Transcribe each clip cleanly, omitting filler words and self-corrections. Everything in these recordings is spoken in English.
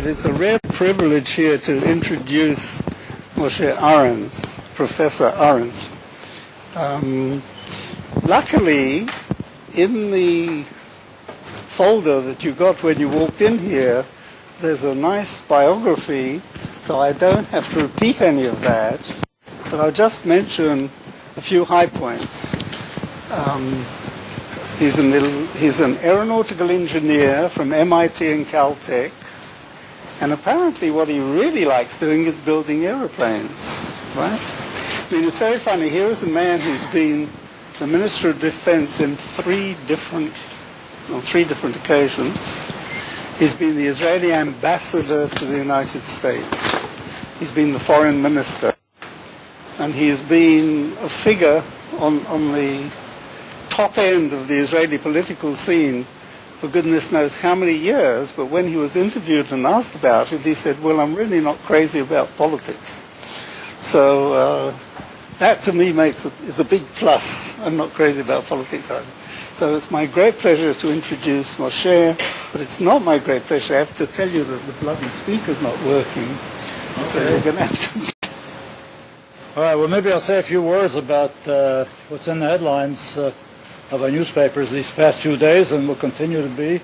it's a rare privilege here to introduce Moshe Arens, Professor Arens. Luckily, in the folder that you got when you walked in here, there's a nice biography, so I don't have to repeat any of that, but I'll just mention a few high points. He's an aeronautical engineer from MIT and Caltech, and apparently what he really likes doing is building aeroplanes, right? I mean, it's very funny. Here is a man who's been the Minister of Defense in three different occasions. He's been the Israeli ambassador to the United States. He's been the foreign minister. And he's been a figure on the top end of the Israeli political scene for goodness knows how many years, but when he was interviewed and asked about it, he said, well, I'm really not crazy about politics. So that to me is a big plus. I'm not crazy about politics either. So it's my great pleasure to introduce Moshe, but it's not my great pleasure. I have to tell you that the bloody speaker's not working, okay. So you're going to have to... All right, well, maybe I'll say a few words about what's in the headlines of our newspapers these past few days, and will continue to be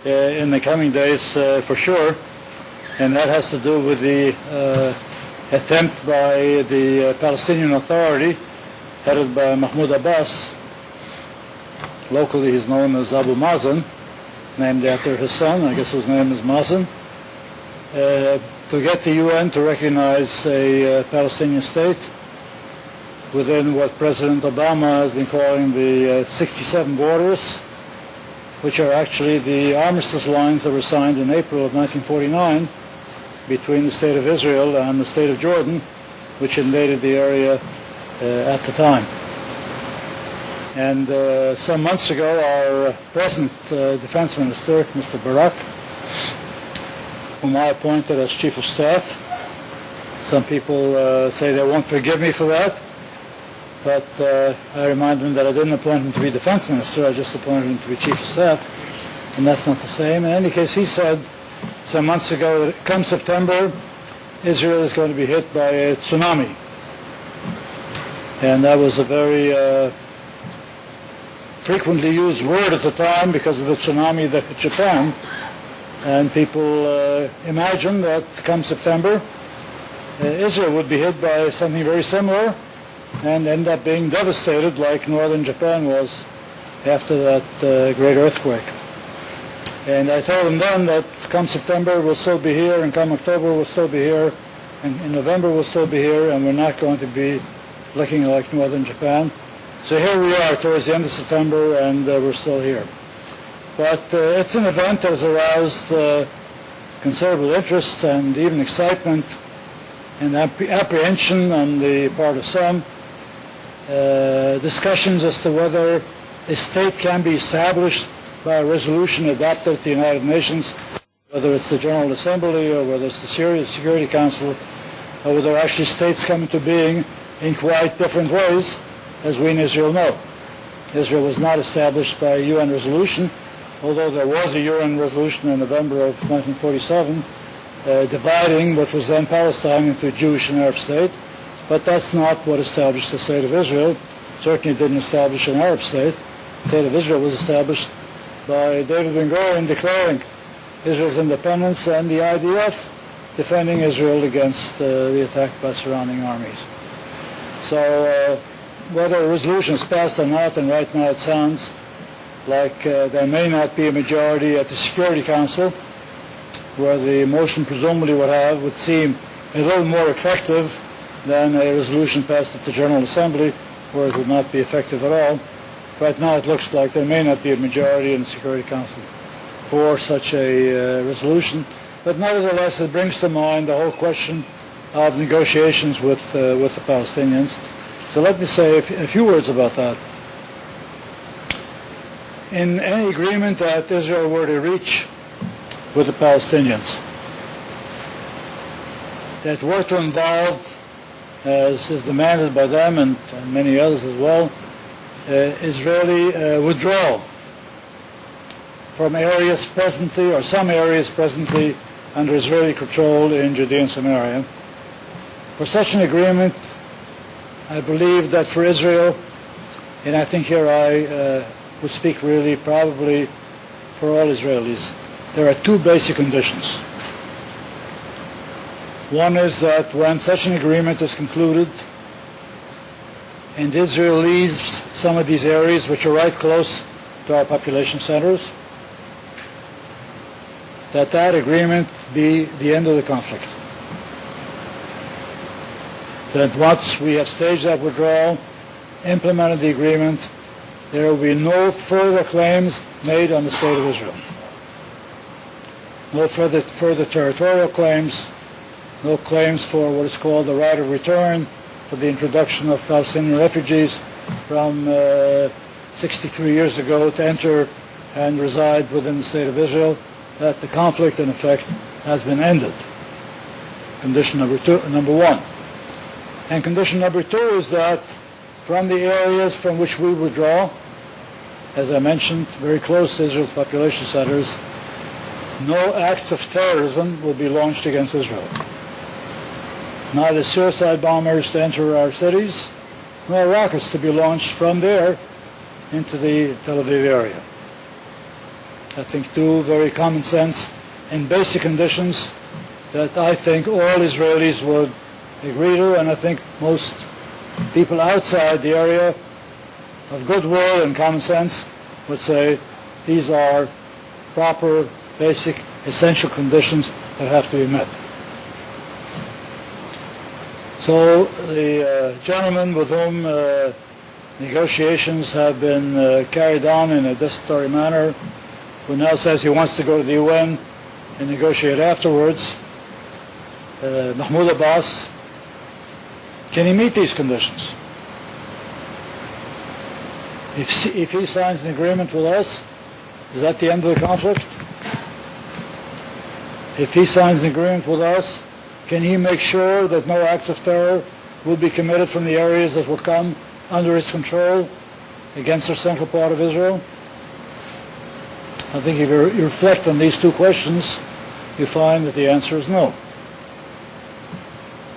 in the coming days for sure. And that has to do with the attempt by the Palestinian Authority, headed by Mahmoud Abbas. Locally he's known as Abu Mazen, named after his son, I guess his name is Mazen, to get the UN to recognize a Palestinian state within what President Obama has been calling the 67 borders, which are actually the armistice lines that were signed in April of 1949 between the State of Israel and the State of Jordan, which invaded the area at the time. And some months ago, our present Defense Minister, Mr. Barak, whom I appointed as Chief of Staff, some people say they won't forgive me for that, but I remind them that I didn't appoint him to be Defense Minister, I just appointed him to be Chief of Staff, and that's not the same. In any case, he said some months ago that come September, Israel is going to be hit by a tsunami. And that was a very frequently used word at the time because of the tsunami that hit Japan. And people imagined that come September, Israel would be hit by something very similar and end up being devastated like northern Japan was after that great earthquake. And I told them then that come September we'll still be here, and come October we'll still be here, and in November we'll still be here, and we're not going to be looking like northern Japan. So here we are towards the end of September, and we're still here. But it's an event that has aroused considerable interest and even excitement and apprehension on the part of some. Discussions as to whether a state can be established by a resolution adopted at the United Nations, whether it's the General Assembly or whether it's the Security Council, or whether actually states come into being in quite different ways, as we in Israel know. Israel was not established by a UN resolution, although there was a UN resolution in November of 1947 dividing what was then Palestine into a Jewish and Arab state, but that's not what established the State of Israel. Certainly didn't establish an Arab state. The State of Israel was established by David Ben-Gurion declaring Israel's independence and the IDF defending Israel against the attack by surrounding armies. So whether a resolution is passed or not, and right now it sounds like there may not be a majority at the Security Council, where the motion presumably would seem a little more effective than a resolution passed at the General Assembly, where it would not be effective at all. Right now it looks like there may not be a majority in the Security Council for such a resolution, but nevertheless it brings to mind the whole question of negotiations with the Palestinians. So let me say a few words about that. In any agreement that Israel were to reach with the Palestinians that were to involve, as is demanded by them and many others as well, Israeli withdrawal from areas presently, or some areas presently under Israeli control in Judea and Samaria. For such an agreement, I believe that for Israel, and I think here I would speak really probably for all Israelis, there are two basic conditions. One is that when such an agreement is concluded and Israel leaves some of these areas which are right close to our population centers, that agreement be the end of the conflict. That once we have staged that withdrawal, implemented the agreement, there will be no further claims made on the State of Israel. No further territorial claims, no claims for what is called the right of return, for the introduction of Palestinian refugees from 63 years ago to enter and reside within the State of Israel, that the conflict, in effect, has been ended. Condition number one. And condition number two is that from the areas from which we withdraw, as I mentioned, very close to Israel's population centers, no acts of terrorism will be launched against Israel. Neither suicide bombers to enter our cities, nor rockets to be launched from there into the Tel Aviv area. I think two very common sense and basic conditions that I think all Israelis would agree to, and I think most people outside the area of goodwill and common sense would say these are proper, basic, essential conditions that have to be met. So the gentleman with whom negotiations have been carried on in a desultory manner, who now says he wants to go to the UN and negotiate afterwards, Mahmoud Abbas, can he meet these conditions? If he signs an agreement with us, is that the end of the conflict? If he signs an agreement with us, can he make sure that no acts of terror will be committed from the areas that will come under his control against the central part of Israel? I think if you reflect on these two questions, you find that the answer is no.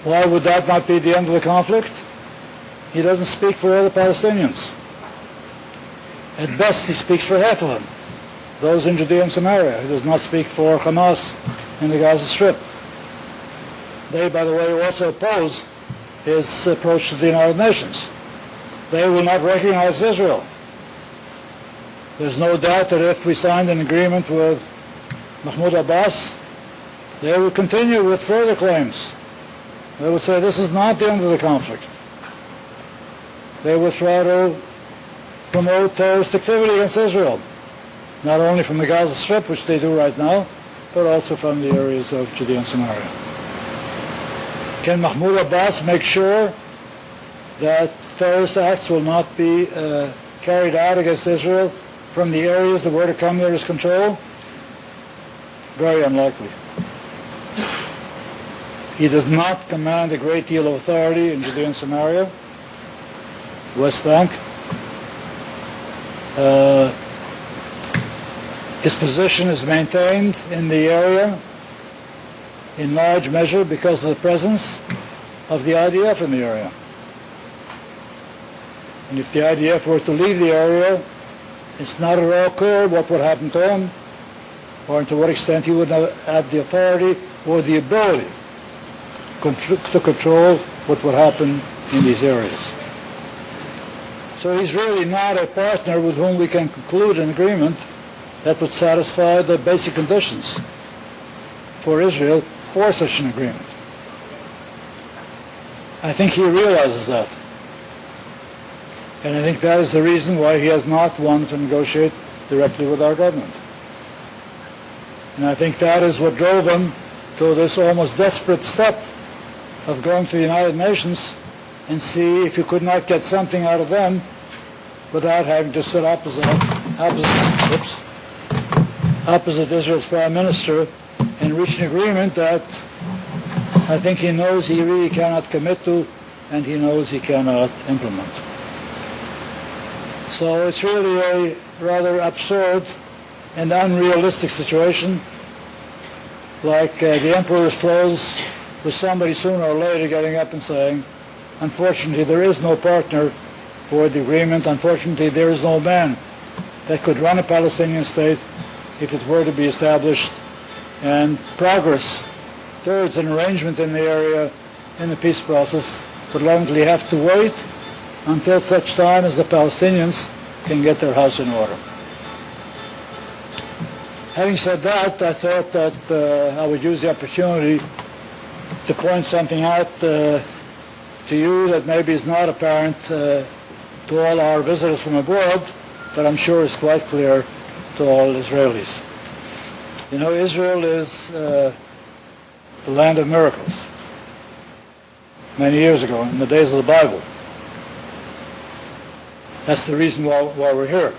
Why would that not be the end of the conflict? He doesn't speak for all the Palestinians. At best, he speaks for half of them, those in Judea and Samaria. He does not speak for Hamas in the Gaza Strip. They, by the way, also oppose his approach to the United Nations. They will not recognize Israel. There's no doubt that if we signed an agreement with Mahmoud Abbas, they would continue with further claims. They would say this is not the end of the conflict. They would try to promote terrorist activity against Israel, not only from the Gaza Strip, which they do right now, but also from the areas of Judea and Samaria. Can Mahmoud Abbas make sure that terrorist acts will not be carried out against Israel from the areas that were to come under his control? Very unlikely. He does not command a great deal of authority in Judea and Samaria, West Bank. His position is maintained in the area in large measure because of the presence of the IDF in the area. And if the IDF were to leave the area, it's not at all clear what would happen to him, or to what extent he would have the authority or the ability to control what would happen in these areas. So he's really not a partner with whom we can conclude an agreement that would satisfy the basic conditions for Israel for such an agreement. I think he realizes that. And I think that is the reason why he has not wanted to negotiate directly with our government. And I think that is what drove him to this almost desperate step of going to the United Nations and see if you could not get something out of them without having to sit opposite Israel's Prime Minister and reach an agreement that I think he knows he really cannot commit to and he knows he cannot implement. So it's really a rather absurd and unrealistic situation like the emperor's clothes, with somebody sooner or later getting up and saying, unfortunately, there is no partner for the agreement. Unfortunately, there is no man that could run a Palestinian state if it were to be established, and progress towards an arrangement in the area in the peace process would likely have to wait until such time as the Palestinians can get their house in order. Having said that, I thought that I would use the opportunity to point something out to you that maybe is not apparent to all our visitors from abroad, but I'm sure is quite clear to all Israelis. You know, Israel is the land of miracles. Many years ago, in the days of the Bible. That's the reason why we're here.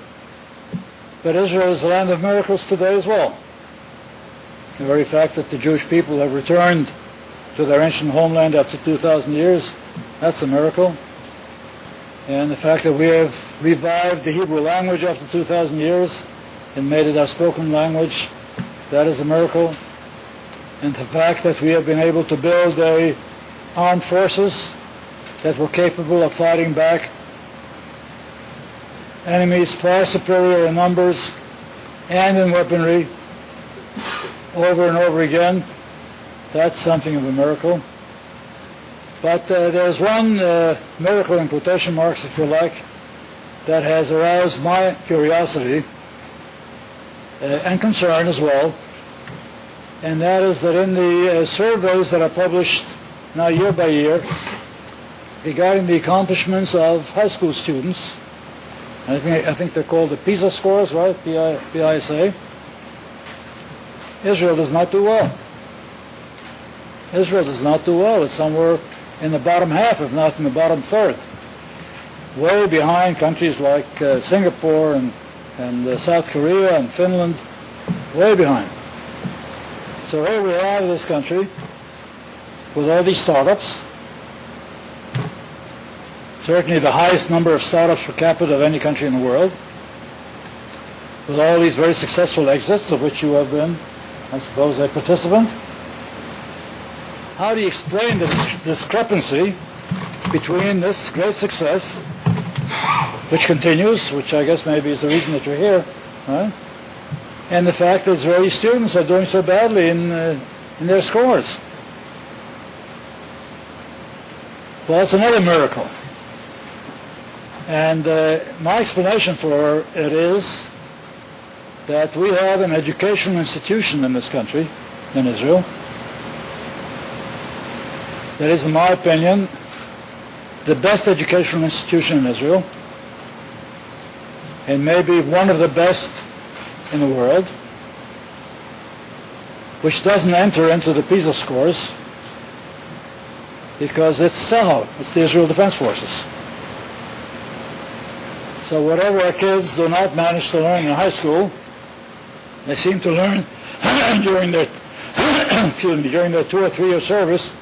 But Israel is the land of miracles today as well. The very fact that the Jewish people have returned to their ancient homeland after 2,000 years, that's a miracle. And the fact that we have revived the Hebrew language after 2,000 years and made it our spoken language, that is a miracle. And the fact that we have been able to build armed forces that were capable of fighting back enemies far superior in numbers and in weaponry over and over again, that's something of a miracle. But there's one miracle in quotation marks, if you like, that has aroused my curiosity and concern as well, and that is that in the surveys that are published now year by year regarding the accomplishments of high school students, I think they're called the PISA scores, right? PISA. Israel does not do well. Israel does not do well. It's somewhere in the bottom half, if not in the bottom third. Way behind countries like Singapore and South Korea and Finland. Way behind. So here we are in this country with all these startups. Certainly the highest number of startups per capita of any country in the world, with all these very successful exits, of which you have been, I suppose, a participant. How do you explain the discrepancy between this great success, which continues, which I guess maybe is the reason that you're here, right? And the fact that Israeli students are doing so badly in their scores? Well, it's another miracle. And my explanation for it is that we have an educational institution in this country, in Israel, that is, in my opinion, the best educational institution in Israel, and maybe one of the best in the world, which doesn't enter into the PISA scores because it's Sahel, it's the Israel Defense Forces. So whatever our kids do not manage to learn in high school, they seem to learn during their during their 2 or 3 year service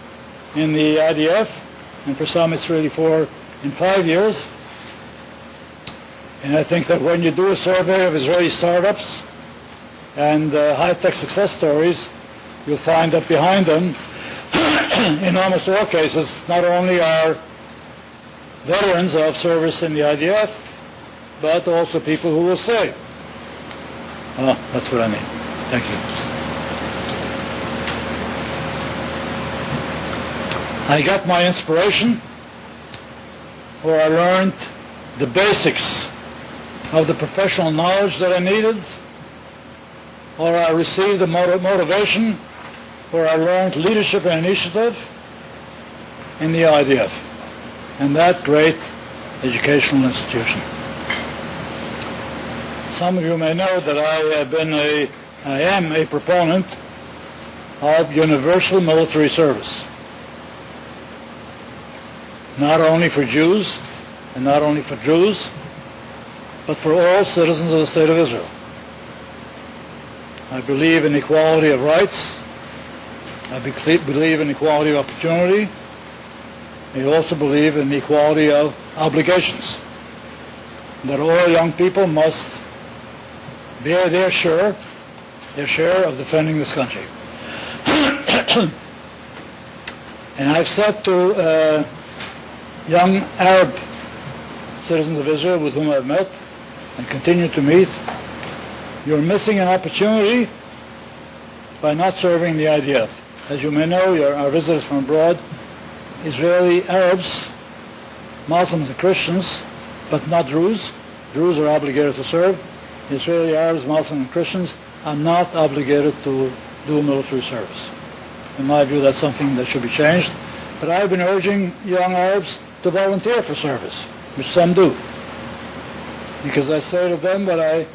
in the IDF, and for some it's really 4 and 5 years. And I think that when you do a survey of Israeli startups and high-tech success stories, you'll find that behind them, in almost all cases, not only are veterans of service in the IDF, but also people who will say, oh, that's what I mean. Thank you. I got my inspiration, or I learned the basics of the professional knowledge that I needed, or I received the motivation, or I learned leadership and initiative in the IDF, and that great educational institution. Some of you may know that I am a proponent of universal military service. Not only for Jews, and not only for Jews, but for all citizens of the State of Israel. I believe in equality of rights. I believe in equality of opportunity. I also believe in equality of obligations. That all young people must bear their share of defending this country. And I've said to young Arab citizens of Israel with whom I've met and continue to meet, you're missing an opportunity by not serving the IDF. As you may know, our visitors from abroad, Israeli Arabs, Muslims and Christians, but not Druze. Druze are obligated to serve. Israeli Arabs, Muslims and Christians are not obligated to do military service. In my view, that's something that should be changed. But I've been urging young Arabs to volunteer for service, which some do. Because I say to them what I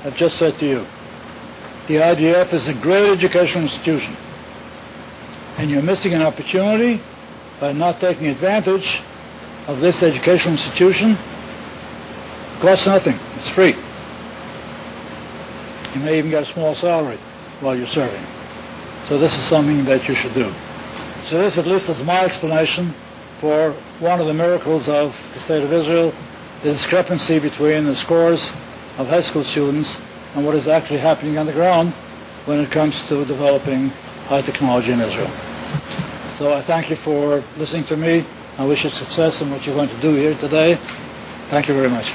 have just said to you. The IDF is a great educational institution. And you're missing an opportunity by not taking advantage of this educational institution. It costs nothing. It's free. You may even get a small salary while you're serving. So this is something that you should do. So this at least is my explanation for one of the miracles of the State of Israel, the discrepancy between the scores of high school students and what is actually happening on the ground when it comes to developing high technology in Israel. So I thank you for listening to me. I wish you success in what you're going to do here today. Thank you very much.